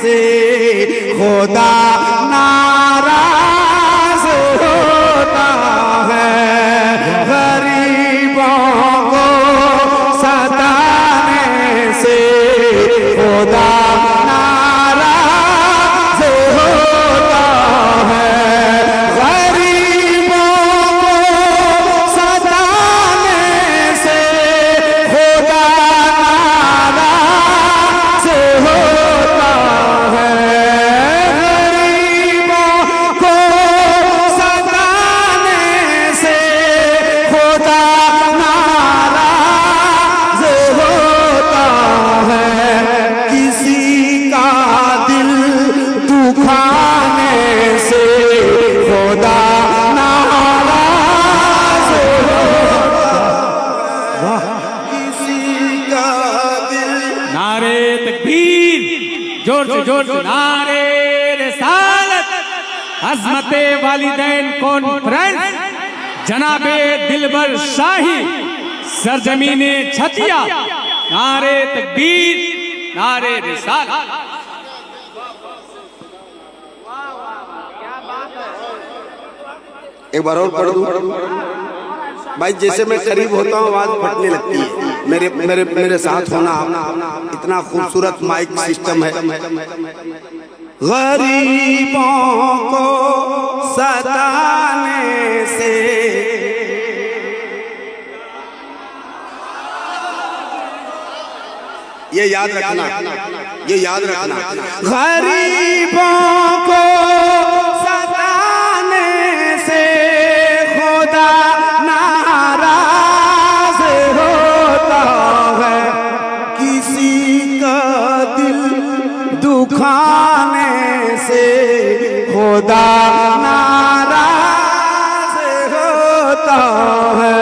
से खुदा नाराज होता है, गरीबों को सताने से खुदा नाराज होता है, गरीबों को सताने से खुदा नाराज होता है, गरीबों को सताने से खुदा नाराज होता है, किसी का दिल दुखाने से खुदा नाराज होता है, किसी का दिल। नारे तकबीर, जोर से नारे रिसालत, अज़मते वालिदैन कॉन्फ्रेंस, जनाबे दिलबर शाही, सरजमीने छतिया, नारे तकबीर, नारे रिसालत। एक बार और पढ़ दूं भाई, जैसे मैं करीब होता हूँ आवाज फटने लगती है। मेरे साथ होना, इतना खूबसूरत माइक सिस्टम है। गरीबों को सताने से ये याद रखना, ये याद रखना, गरीबों को सताने से खुदा नाराज होता है, किसी का दिल दुखाने से खुदा नाराज होता है,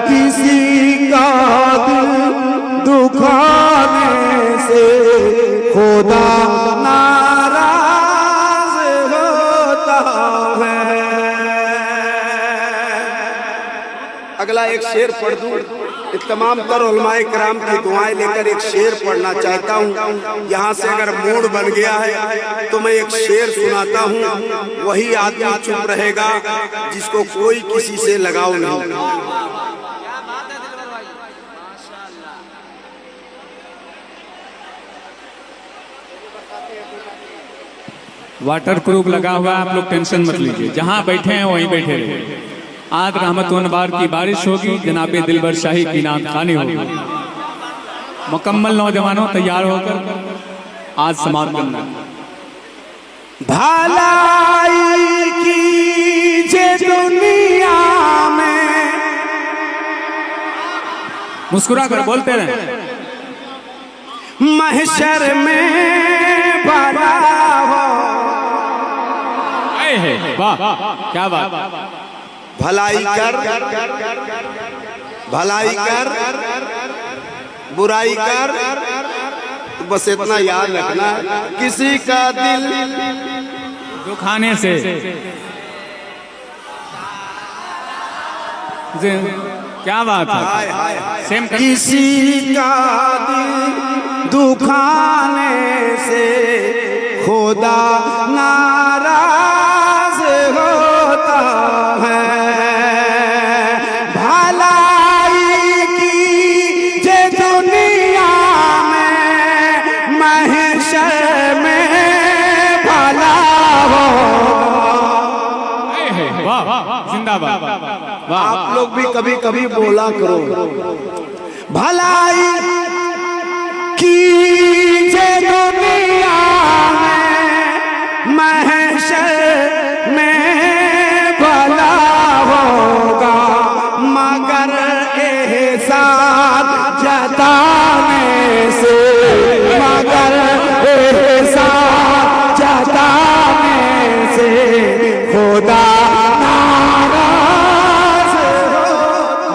किसी का दिल दुखाने से खुदा नाराज होता है। अगला एक शेर पढ़ दूं, तमाम तर उलमाए किराम की दुआएं लेकर एक शेर पढ़ना चाहता हूँ। यहाँ से अगर मूड बन गया है तो मैं एक शेर सुनाता हूँ, वही आदमी चुप रहेगा जिसको कोई किसी से लगाव नहीं। वाटर प्रूफ लगा हुआ है, आप लोग टेंशन मत लीजिए, जहाँ बैठे हैं वहीं बैठे रहिए। आज रहमत व नवार की बारिश होगी, जनाबे दिलबर शाही की नाम खानी होगी। मुकम्मल नौजवानों तैयार होकर आज समाप्त करना। भलाई कीजिए दुनिया में, मुस्कुरा कर बोलते रहे, महशर में भला हो। वाह क्या बात। भलाई कर, भलाई कर, बुराई कर, बस इतना याद रखना, किसी का दिल दुखाने से क्या बात है, सेम किसी का दिल दुखाने से खुदा नाराज होता है, भलाई कीजिए दुनिया में, महशर में भला हो। जिंदाबाद। आप लोग भी कभी कभी बोला करो, भलाई कीजिए दुनिया में, महशर में भला होगा, मगर एहसान जताने से, मगर एहसान जताने से खुदा नाराज हो।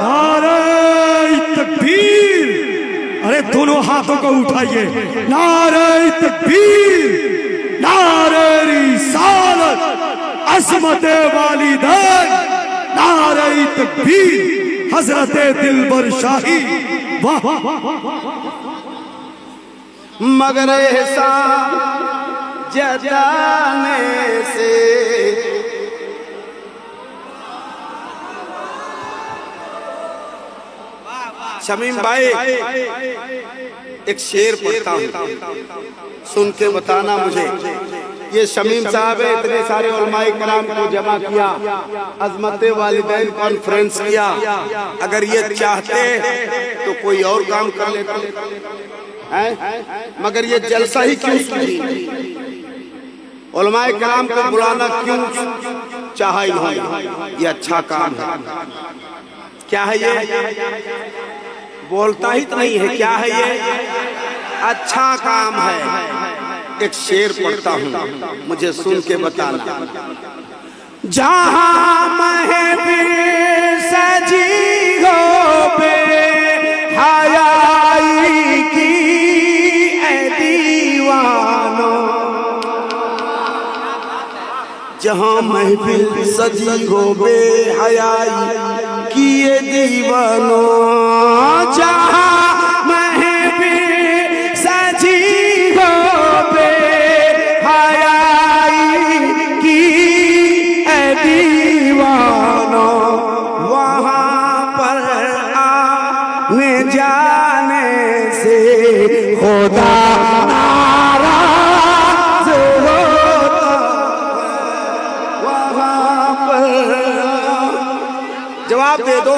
नारे तकबीर, अरे दोनों हाथों को उठाइए, नारे तकबीर, नारे रिसालत, अज़मते वालिदैन, नारे तकबीर, हजरते दिलबर शाही। वाह मगर एहसान जताने से। शमीम भाई एक शेर पढ़ता हूँ, सुन के बताना मुझे। ये शमीम साहब है, इतने सारे उलमाए कराम को जमा किया, अजमत वालिदैन कॉन्फ्रेंस किया। अगर ये चाहते तो कोई और काम कर लेते हैं, मगर ये जलसा ही क्यों सुनी? उलमाए कराम को बुलाना क्यों चाहा इन्होंने? ये अच्छा काम है। क्या है ये? बोलता ही तो नहीं है। क्या है ये? अच्छा काम है। एक शेर पढ़ता हूँ, मुझे सुन के बताना। जहाँ महफिल सजी हो बेहयाई की ऐ दीवानो, जहाँ महफिल सजी हो बेहयाई की ये दीवानो, जहाँ महफिल सजी हो बेहयाई की ऐ दीवानो, वहाँ पर आने जाने से खुदा नाराज होता। वहाँ पर जवाब दे दो।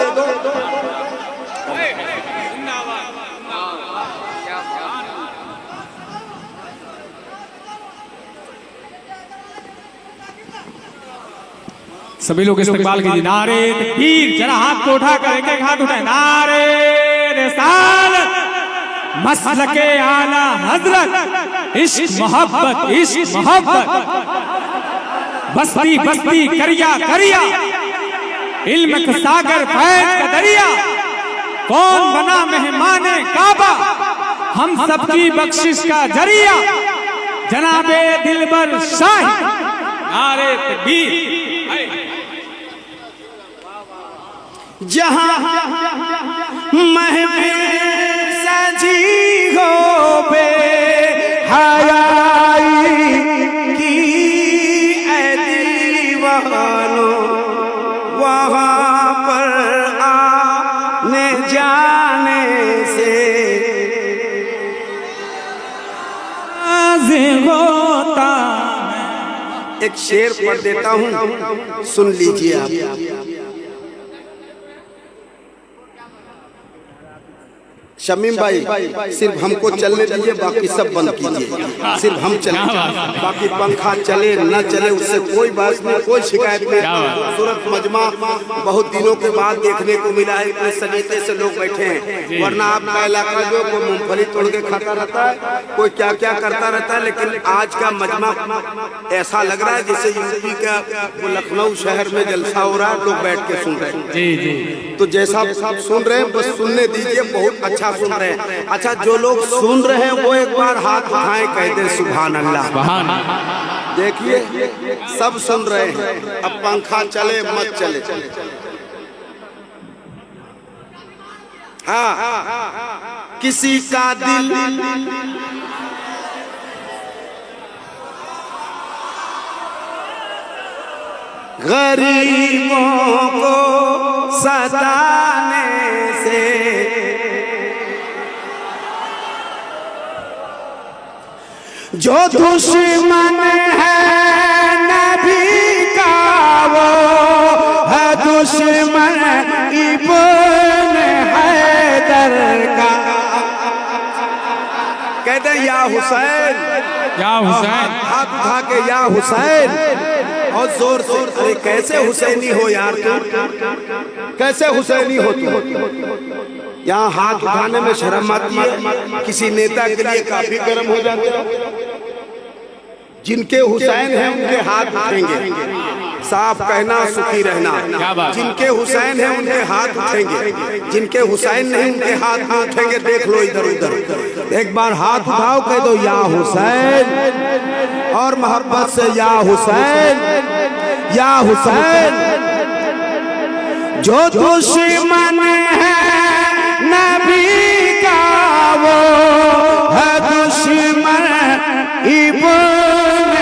सभी लोग इस्तेमाल कीजिए। नारे तकबीर, जरा हाथ को उठा कर एक एक हाथ उठाए। नारे रिसालत, मसलके आला हजरत, इश्क मोहब्बत, इश्क मोहब्बत, बस्ती बस्ती करिया करिया, इल्म का सागर फैज का दरिया, कौन बना मेहमाने काबा, हम सबकी बख्शिश का जरिया, जनाबे दिलबर शाही। नारे तकबीर। जहाँ महफिल सजी हो बेहयाई की ऐ दीवानो, वहाँ पर आने जाने से होता। एक शेर पढ़ देता हूँ, सुन लीजिए आप। शमीम भाई सिर्फ हमको चलने दीजिए, बाकी सब बंद कीजिए। सिर्फ हम चले, बाकी पंखा चले न चले उससे कोई बात नहीं, कोई शिकायत नहीं। सूरत मजमा बहुत दिनों के बाद देखने को मिला है, इतने सलीके से लोग बैठे हैं। वरना आपका इलाका जो कोई मूंगफली तोड़ के खाता रहता है, कोई क्या क्या करता रहता है, लेकिन आज का मजमा ऐसा लग रहा है जैसे यूपी का वो लखनऊ शहर में जलसा हो रहा है, लोग बैठ के सुन रहे हैं। तो जैसा आप सुन रहे हैं बस सुनने दीजिए, बहुत अच्छा सुन रहे हैं। अच्छा, जो लोग सुन रहे हैं वो एक बार हाथ उठाएं, कह दे सुभान अल्लाह। देखिए सब सुन रहे हैं। अब पंखा चले मत चले, हाँ किसी का दिल गरीबों को सताने से, जो दुश्मन है नबी का वो है दुश्मन इब्न हैदर का। कहते हैं या हुसैन, या हुसैन, हाथ उठा के या हुसैन और जोर से। अरे कैसे हुसैनी हो यार तुम, कैसे हुसैनी हो तुम? यहाँ हाथ उठाने में शर्म आती है। किसी नेता के लिए काफी गर्म हो जाते हो। जिनके हुसैन हैं उनके हाथ उठेंगे, साफ कहना सुखी रहना। जिनके हुसैन हैं उनके हाथ उठेंगे, जिनके हुसैन नहीं उनके हाथ नहीं उठेंगे। देख लो इधर उधर, एक बार हाथ उठाओ, कह दो या हुसैन और मोहब्बत से या हुसैन, या हुसैन। जो दुश्मन है नबी का वो है दुश्मन इब्न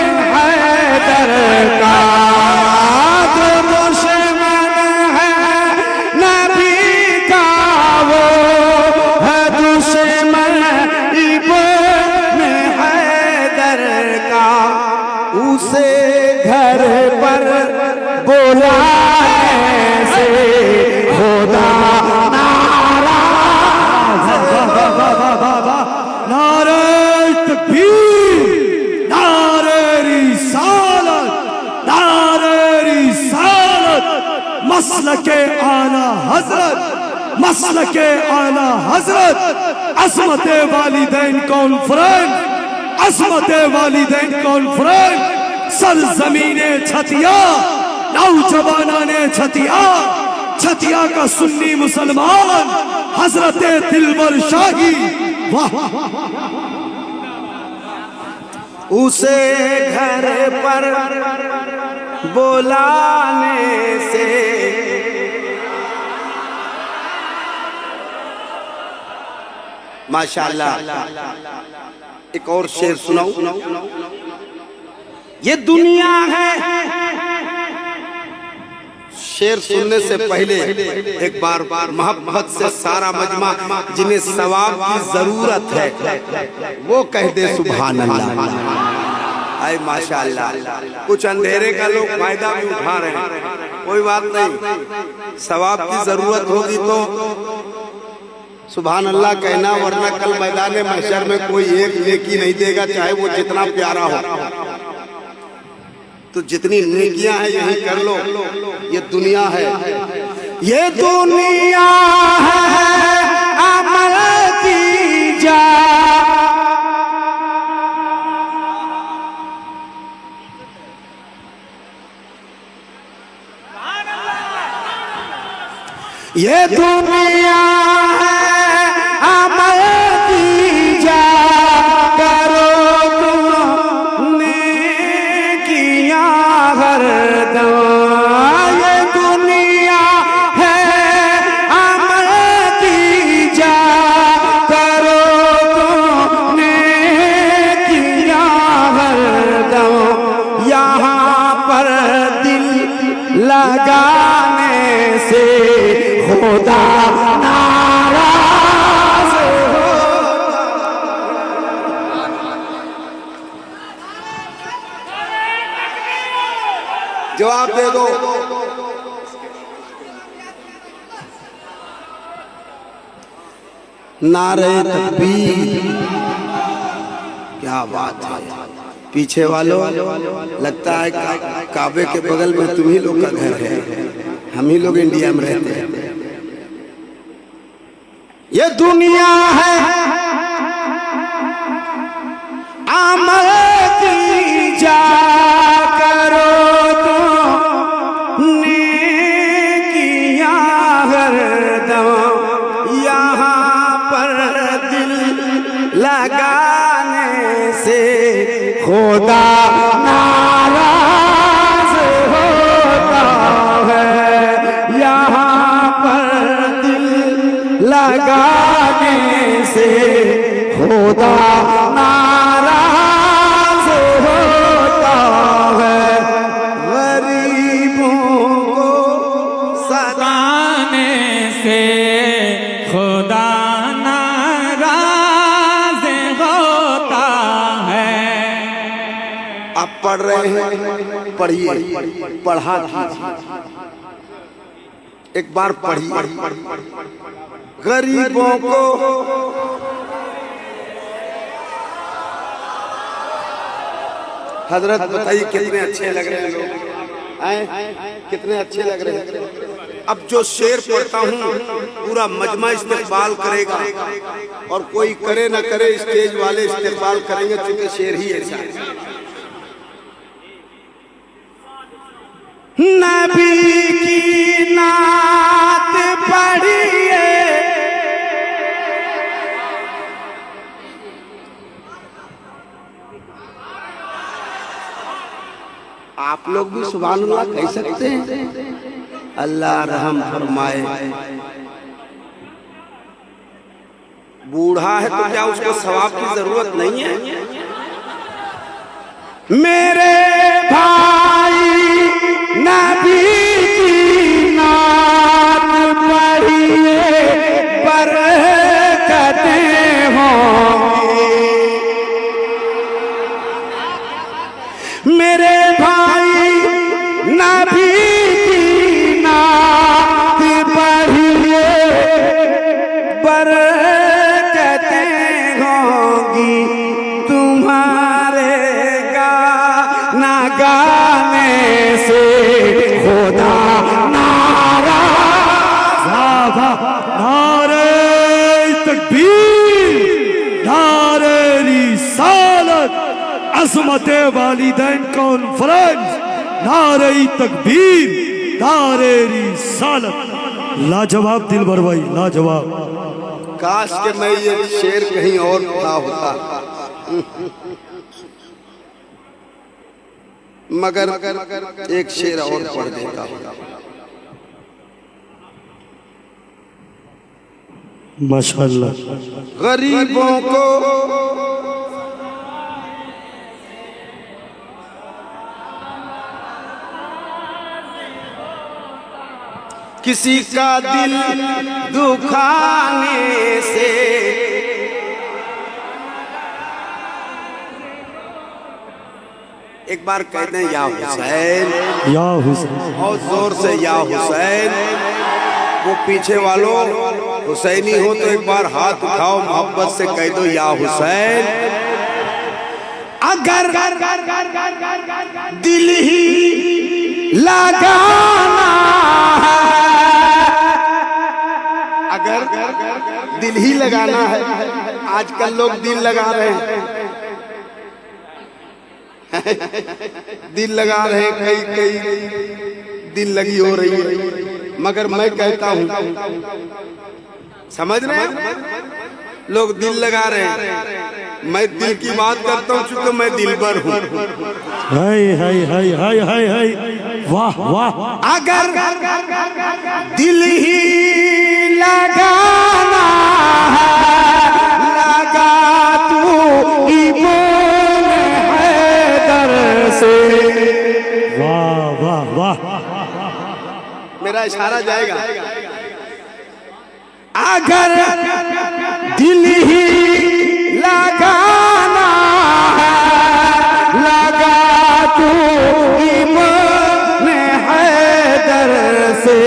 उसे घर पर बुलाने से खुदा नाराज। नारे तकबीर, नारे रिसालत, नारे रिसालत, मसलके आला हजरत, मसलके आला हजरत, असमत वालिदैन कॉन्फ्रेंस, असमत वालिदैन कॉन्फ्रेंस, सरजमीने छतिया, नौजवानाने छतिया, छतिया का सुन्नी मुसलमान हजरत दिलबर शाही। वाह, उसे घर पर बुलाने से माशाअल्लाह। एक और शेर सुनाऊं। ये दुनिया है। शेर सुनने से पहले एक बार मोहब्बत से सारा मजमा जिन्हें सवाब की जरूरत है वो कह दे सुभान अल्लाह। आए माशाअल्लाह। कुछ अंधेरे का लोग फायदा भी उठा रहे हैं, कोई बात नहीं, सवाब की जरूरत होगी तो सुभान अल्लाह कहना, वरना कल मैदान महशर में कोई एक नेकी नहीं देगा, चाहे वो जितना प्यारा हो। तो जितनी नेकियां हैं यही कर लो। ये दुनिया है, ये दुनिया है अमल की जा। ये दुनिया है अमल की जा, करो तुमने किया हरदम। ये दुनिया है अमल की जा, करो तुमने किया हरदम। यहाँ पर दिल लगाने से खुदा नाराज हो। जवाब दे दो। नारे तकबीर, क्या बात है। पीछे वालों, लगता है काबे के बगल में तुम ही लोग का घर है, हम ही लोग इंडिया में रहते हैं। ये दुनिया है अमल की जा, करो तो नेकियां हरदम। यहाँ पर दिल लगाने से खुदा नाराज होता है। यहाँ पर दिल लगाने से खुदा नाराज होता है। गरीबों को सताने से खुदा नाराज होता है। आप पढ़ रहे हैं, पढ़िए, पढ़ा कीजिए, एक बार पढ़िए। गरीबों को हजरत बताइए कितने अच्छे लग रहे हैं लोग, कितने अच्छे लग रहे हैं। अब जो शेर पढ़ता हूँ पूरा मजमा इस्तेकबाल करेगा, और कोई करे ना करे स्टेज वाले इस्तेकबाल करेंगे, क्योंकि शेर ही ऐसा है। नबी की नात पढ़िए, आप लोग भी सुभान अल्लाह कह सकते हैं। अल्लाह रहम फरमाए। बूढ़ा है तो क्या उसको सवाब की जरूरत नहीं है? मेरे भाई नबी की नात पढ़िए, बरकतें होंगी। मेरे भाई नबी की नात पढ़िए, बरकतें होंगी तुम्हारे गाना गाने से, खुदा नाराज़। नारे तकबीर, नारे रिसालत, अज़मत वालिदैन कॉन्फ्रेंस, नारे तकबीर, नारे रिसालत। लाजवाब दिलबर भाई, लाजवाब। काश के मैं ये शेर कहीं और पढ़ा होता, मगर एक शेर और पढ़ देता हूँ। माशाअल्लाह। गरीबों को किसी का दिल दुखाने से, एक बार कहते हैं या हुसैन, या हुसैन, बहुत जोर से या हुसैन। वो पीछे वालों हुसैनी हो तो एक बार हाथ उठाओ, मोहब्बत से कह दो या हुसैन। अगर दिल ही लगाना है, अगर दिल ही लगाना है, आजकल लोग दिल लगा रहे हैं, दिल लगा रहे हैं, कई दिल लगी हो रही है, मगर मैं कहता हूं, समझ रहे हैं, लोग दिल लगा रहे हैं, मैं दिल की बात करता हूं, चूंकि मैं दिलबर हूं। हाय हाय हाय हाय हाय हाय, वाह वाह। अगर दिल ही लगाना है, लगा तू इमाम हैदर से। वाह वाह वाह। मेरा इशारा जाएगा। अगर दिल ही लगाना है, लगा तू इमाम हैदर से।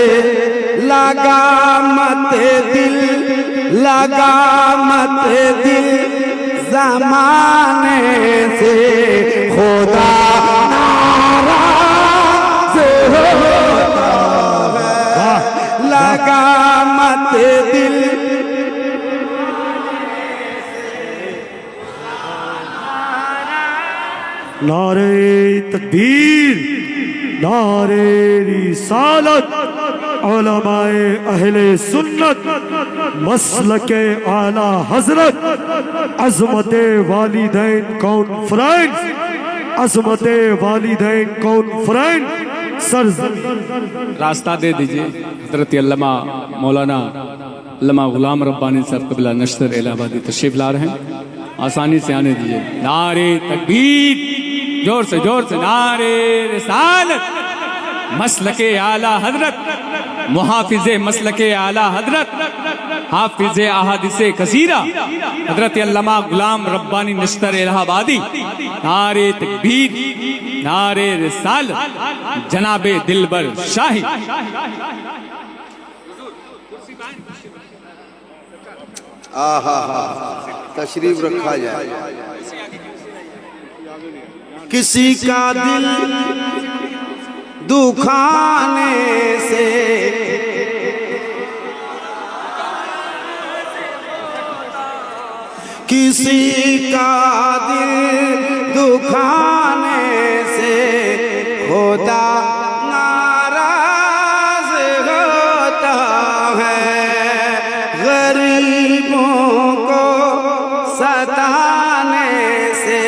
लगा मत दिल, लगा मत दिल ज़माने से, खुदा नाराज़ होता है। लगा मत दिल, नारे तकबीर, नारे रिसालत, उलमाए अहले सुन्नत, मसलके आला हजरत, अज़मत वालिदैन कॉन्फ्रेंस, अज़मत वालिदैन कॉन्फ्रेंस। सर रास्ता दे दीजिए। हजरत अल्लामा मौलाना अल्लामा गुलाम रब्बानी साहब क़िबला नश्तर इलाहाबादी तशरीफ ला रहे हैं, आसानी से आने दीजिए। नारे तकबीर, जोर से नारे रिसालत, मसलके आला हजरत, मुहाफिज़े मसलके आला हजरत, हाफिज़े अहादिसे कसीरा, हजरत अल्लामा गुलाम रब्बानी नश्तर इलाहाबादी। नारे तकबीर, नारे रिसालत, जनाबे दिलबर शाही। आहा, तशरीफ रखा जाए। किसी का दिल दुखाने से, किसी का दिल दुखाने से, खुदा नाराज़ होता है। गरीबों को सताने से,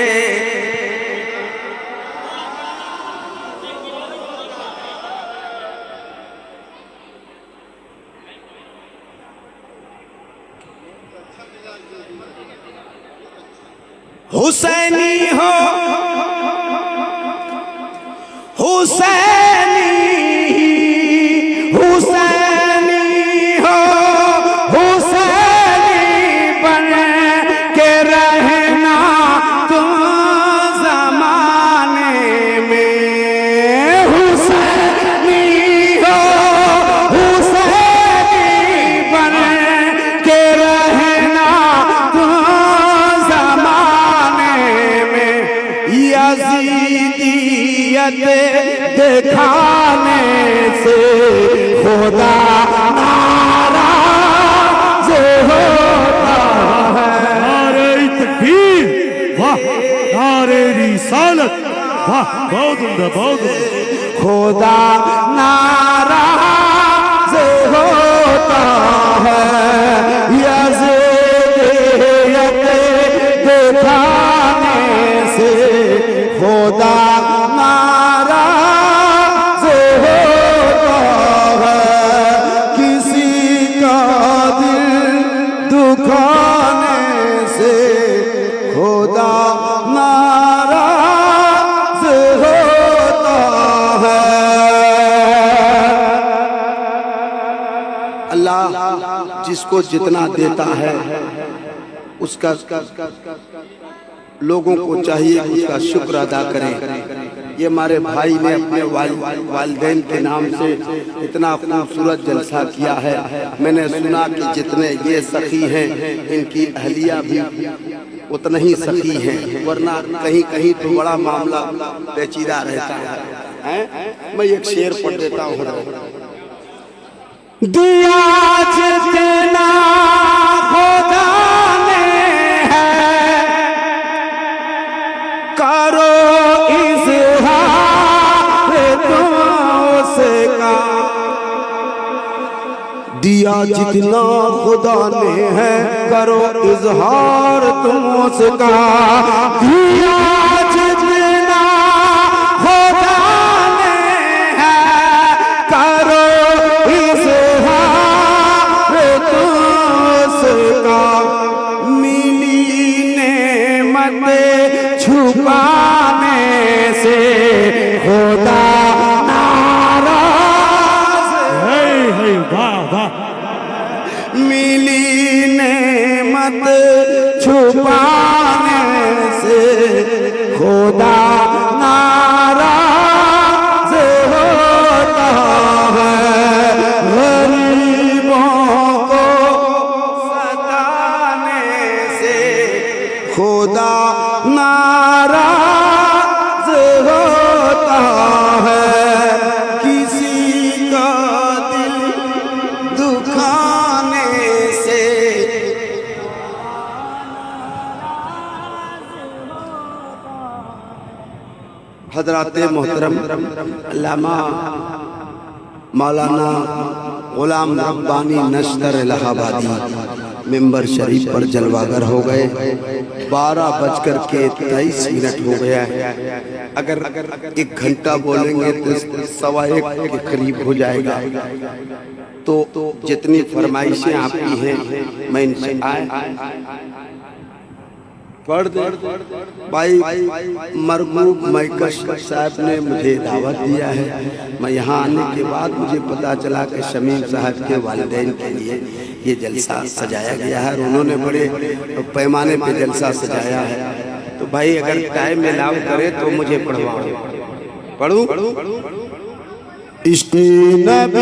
हुसैनी हो, हुसैनी, हुसैनी हो, हुसैनी बन के रहना तुम ज़माने यजीदियत दिखाने से खुदा नाराज होता है। नारे तकबीर, वाह, नारे रिसालत, वाह, बहुत उम्दा, बहुत उम्दा। खुदा नाराज होता है, यजीदियत दिखाने से खुदा नाराज होता है। किसी का दिल दुखाने से खुदा नाराज होता है। अल्लाह जिसको जितना देता है उसका लोगों को चाहिए कि उसका शुक्र अदा करें। ये हमारे भाई ने अपने वालिदैन के नाम से इतना खूबसूरत जलसा किया है। मैंने सुना कि जितने ये सखी हैं इनकी अहलिया भी उतना ही सखी हैं, वरना कहीं कहीं तो बड़ा मामला पेचीदा रहता है। मैं एक शेर पढ़ देता हूँ। दिया जितना खुदा ने है करो इज़हार तुम उसका। दिया जितना खुदा ने है करो इज़हार तुम उसका। दिया जितना खुदा ने है करो इज़हार तुम उसका। मिली नेमत छुपाने से खुदा नाराज। वाह वाह। मिली नेमत छुपाने से खुदा नाराज होता है। गरीबों को सताने से खुदा नाराज होता है। किसी का दिल दुखाने से हजराते मोहतरम अल्लामा मौलाना गुलाम रब्बानी नश्तर इलाहाबादी मेंबर शरीफ पर जलवागर हो गए। 12:23 हो गया है। अगर 1 घंटा बोलेंगे तो 1:15 के करीब हो जाएगा। तो जितनी फरमाइशें आपकी हैं मैं इनसे पढ़ दे। भाई मरगूब मैकश साहब ने मुझे दावत दिया है। मैं यहाँ आने के बाद मुझे पता चला कि शमीम साहब के वालिदैन के लिए ये जलसा सजाया गया है और उन्होंने बड़े पैमाने पे जलसा सजाया है। तो भाई अगर टाइम में लाभ करे तो मुझे पढ़वाओ। पढ़ूं? इश्क़ नबी